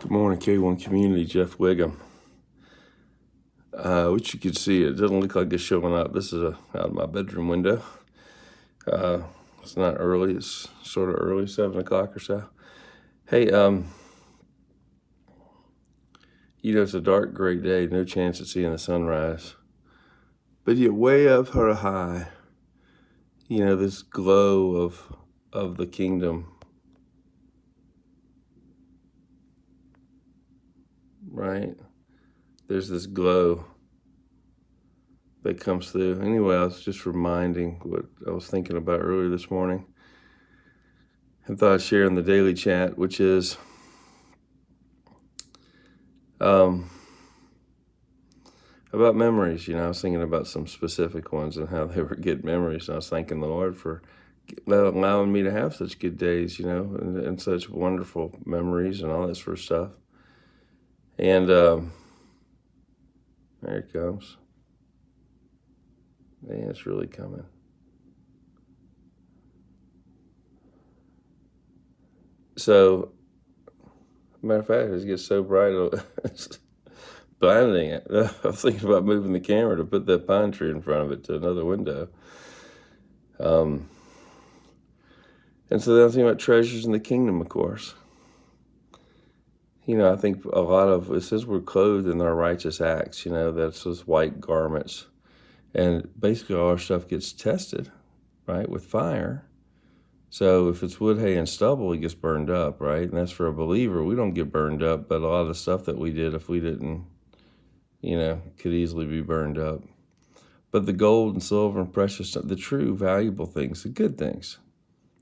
Good morning, K1 Community. Jeff Wiggum. Which you can see, it doesn't look like it's showing up. This is out of my bedroom window. It's not early. It's sort of early, 7 o'clock or so. Hey, it's a dark, gray day. No chance of seeing the sunrise. But yet way up high, this glow of the kingdom, right? There's this glow that comes through. Anyway, I was just reminding what I was thinking about earlier this morning and thought I'd share in the daily chat, which is about memories. I was thinking about some specific ones and how they were good memories. And I was thanking the Lord for allowing me to have such good days, and such wonderful memories and all that sort of stuff. And there it comes. Man, it's really coming. So, matter of fact, it gets so bright, it's blinding it. I was thinking about moving the camera to put that pine tree in front of it to another window. And so then I was thinking about treasures in the kingdom, of course. I think a lot of, it says we're clothed in our righteous acts, that's those white garments. And basically all our stuff gets tested, right, with fire. So if it's wood, hay, and stubble, it gets burned up, right? And that's for a believer. We don't get burned up, but a lot of the stuff that we did, if we didn't, could easily be burned up. But the gold and silver and precious stuff, the true valuable things, the good things,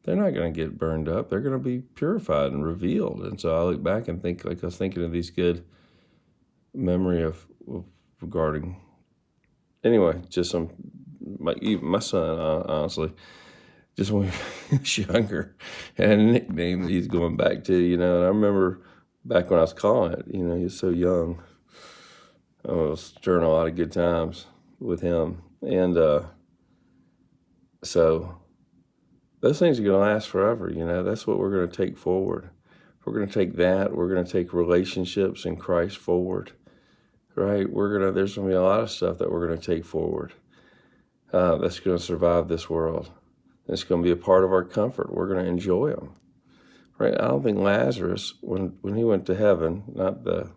they're not going to get burned up. They're going to be purified and revealed. And so I look back and think, like I was thinking of these good memory of regarding, anyway, just my son, honestly, just when he was younger, had a nickname that he's going back to, and I remember back when I was calling it, he was so young. I was sharing a lot of good times with him. And so those things are going to last forever, that's what we're going to take forward. We're going to take that, we're going to take relationships in Christ forward, right? There's going to be a lot of stuff that we're going to take forward that's going to survive this world. It's going to be a part of our comfort. We're going to enjoy them, right? I don't think Lazarus, when he went to heaven, not the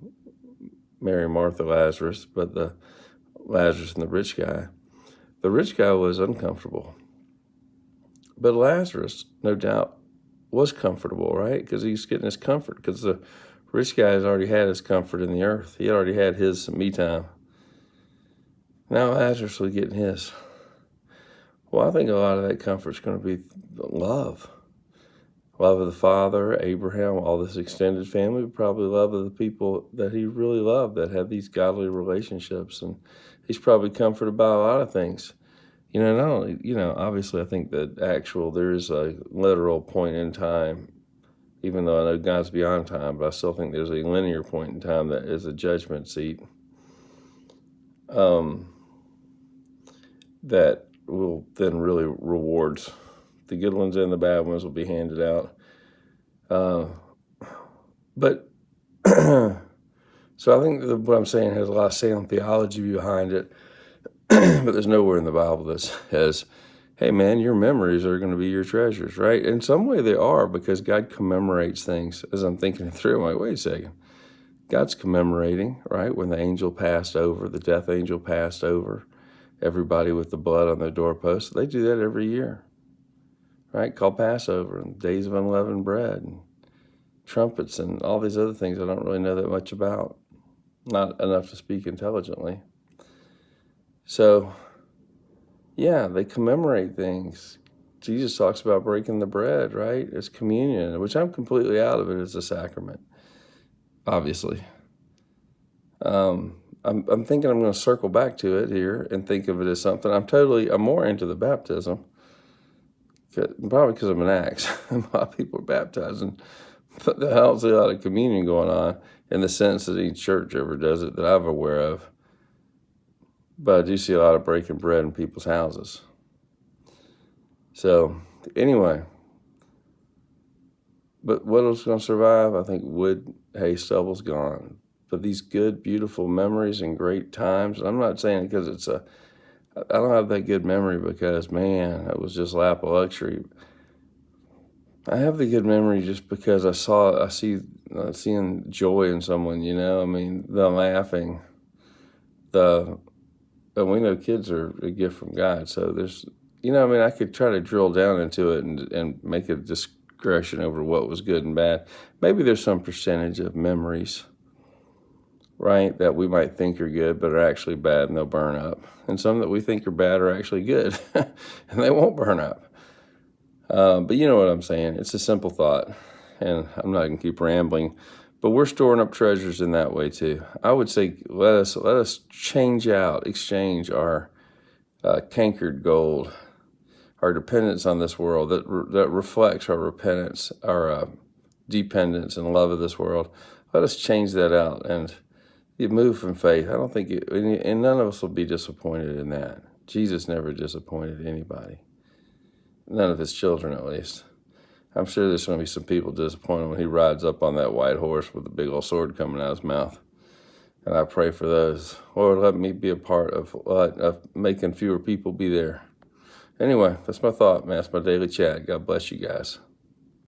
Mary, Martha, Lazarus, but the Lazarus and the rich guy was uncomfortable. But Lazarus, no doubt, was comfortable, right? Because he's getting his comfort, because the rich guy has already had his comfort in the earth. He had already had his me time. Now Lazarus was getting his. Well, I think a lot of that comfort is going to be love. Love of the Father, Abraham, all this extended family, but probably love of the people that he really loved that had these godly relationships. And he's probably comforted by a lot of things. Not only, obviously I think that there is a literal point in time, even though I know God's beyond time, but I still think there's a linear point in time that is a judgment seat. That will then really rewards. The good ones and the bad ones will be handed out. But so I think what I'm saying has a lot of sound theology behind it, but there's nowhere in the Bible that says, hey man, your memories are going to be your treasures, right? In some way they are, because God commemorates things. As I'm thinking it through, I'm like, wait a second. God's commemorating, right? When the angel passed over, the death angel passed over everybody with the blood on their doorposts. They do that every year, right? Called Passover and days of unleavened bread and trumpets and all these other things I don't really know that much about. Not enough to speak intelligently. So, yeah, they commemorate things. Jesus talks about breaking the bread, right? It's communion, which I'm completely out of it as a sacrament, obviously. I'm thinking I'm going to circle back to it here and think of it as something. I'm more into the baptism, probably because I'm an axe. A lot of people are baptizing, but I don't see a lot of communion going on in the sense that each church ever does it that I'm aware of. But I do see a lot of breaking bread in people's houses. So anyway, but what else is going to survive? I think wood, hey, stubble's gone. But these good, beautiful memories and great times, and I'm not saying it because I don't have that good memory because, man, it was just lap of luxury. I have the good memory just because seeing joy in someone, I mean, the laughing, and we know kids are a gift from God. So there's, I mean, I could try to drill down into it and make a discretion over what was good and bad. Maybe there's some percentage of memories, right, that we might think are good, but are actually bad and they'll burn up. And some that we think are bad are actually good and they won't burn up. But you know what I'm saying? It's a simple thought, and I'm not going to keep rambling, but we're storing up treasures in that way too. I would say let us exchange our cankered gold, our dependence on this world that reflects our repentance, our dependence and love of this world. Let us change that out and you move from faith. I don't think and none of us will be disappointed in that. Jesus never disappointed anybody. None of his children, at least. I'm sure there's going to be some people disappointed when he rides up on that white horse with a big old sword coming out of his mouth. And I pray for those. Lord, let me be a part of making fewer people be there. Anyway, that's my thought, man. That's my daily chat. God bless you guys.